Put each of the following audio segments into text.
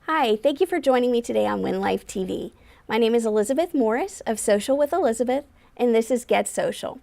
Hi, thank you for joining me today on Win Life TV. My name is Elizabeth Morris of Social with Elizabeth, and this is Get Social.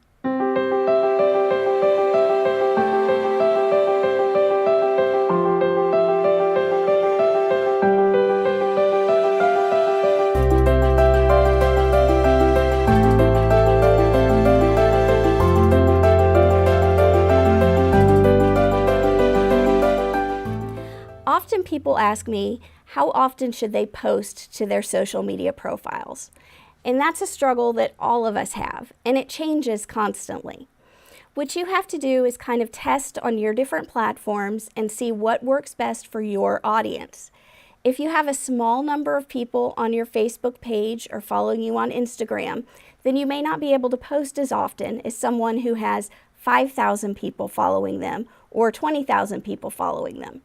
Often people ask me, how often should they post to their social media profiles? And that's a struggle that all of us have, and it changes constantly. What you have to do is kind of test on your different platforms and see what works best for your audience. If you have a small number of people on your Facebook page or following you on Instagram, then you may not be able to post as often as someone who has 5,000 people following them or 20,000 people following them.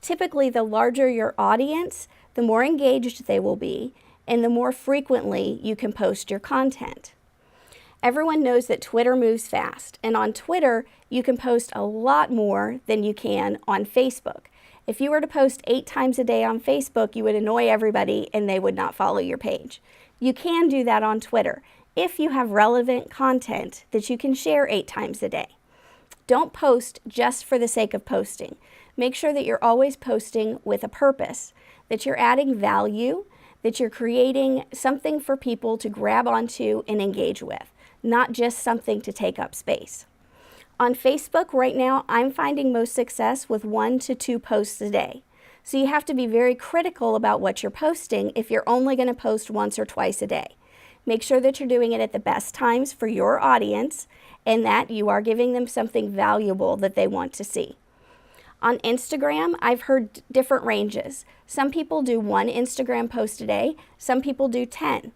Typically, the larger your audience, the more engaged they will be, and the more frequently you can post your content. Everyone knows that Twitter moves fast, and on Twitter, you can post a lot more than you can on Facebook. If you were to post 8 times a day on Facebook, you would annoy everybody and they would not follow your page. You can do that on Twitter if you have relevant content that you can share 8 times a day. Don't post just for the sake of posting. Make sure that you're always posting with a purpose, that you're adding value, that you're creating something for people to grab onto and engage with, not just something to take up space. On Facebook right now, I'm finding most success with 1 to 2 posts a day. So you have to be very critical about what you're posting if you're only going to post once or twice a day. Make sure that you're doing it at the best times for your audience and that you are giving them something valuable that they want to see. On Instagram, I've heard different ranges. Some people do 1 Instagram post a day, some people do 10.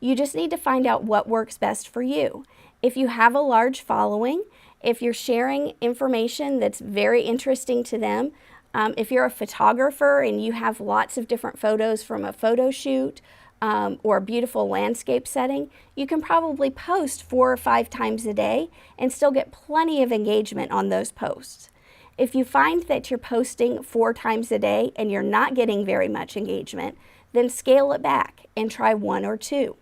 You just need to find out what works best for you. If you have a large following, if you're sharing information that's very interesting to them, if you're a photographer and you have lots of different photos from a photo shoot or a beautiful landscape setting, you can probably post 4 or 5 times a day and still get plenty of engagement on those posts. If you find that you're posting 4 times a day and you're not getting very much engagement, then scale it back and try 1 or 2.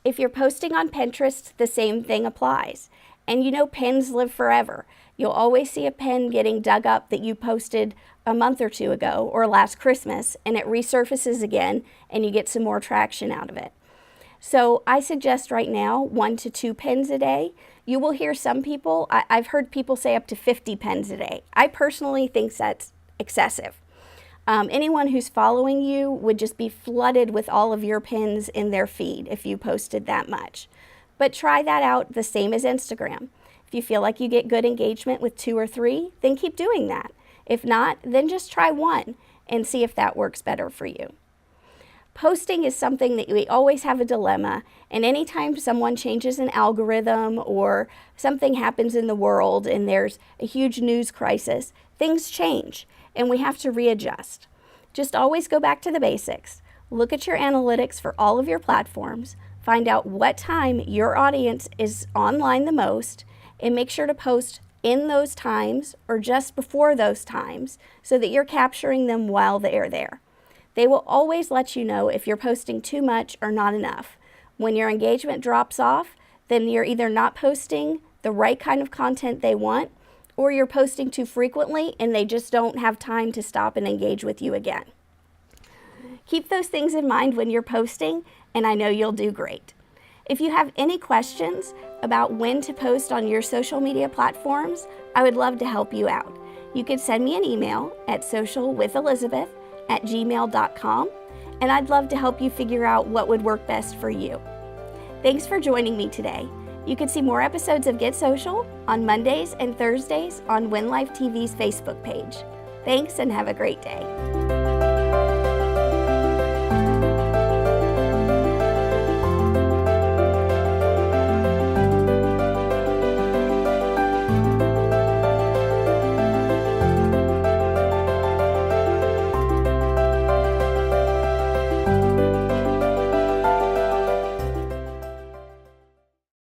If you're posting on Pinterest, the same thing applies. And you know pins live forever. You'll always see a pin getting dug up that you posted a month or 2 ago or last Christmas, and it resurfaces again and you get some more traction out of it. So I suggest right now 1 to 2 pins a day. You will hear some people, I've heard people say up to 50 pins a day. I personally think that's excessive. Anyone who's following you would just be flooded with all of your pins in their feed if you posted that much. But try that out the same as Instagram. If you feel like you get good engagement with 2 or 3, then keep doing that. If not, then just try 1 and see if that works better for you. Posting is something that we always have a dilemma, and anytime someone changes an algorithm or something happens in the world and there's a huge news crisis, things change and we have to readjust. Just always go back to the basics. Look at your analytics for all of your platforms, find out what time your audience is online the most, and make sure to post in those times or just before those times so that you're capturing them while they're there. They will always let you know if you're posting too much or not enough. When your engagement drops off, then you're either not posting the right kind of content they want, or you're posting too frequently and they just don't have time to stop and engage with you again. Keep those things in mind when you're posting, and I know you'll do great. If you have any questions about when to post on your social media platforms, I would love to help you out. You could send me an email at socialwithelizabeth@gmail.com, and I'd love to help you figure out what would work best for you. Thanks for joining me today. You can see more episodes of Get Social on Mondays and Thursdays on Win Life TV's Facebook page. Thanks and have a great day.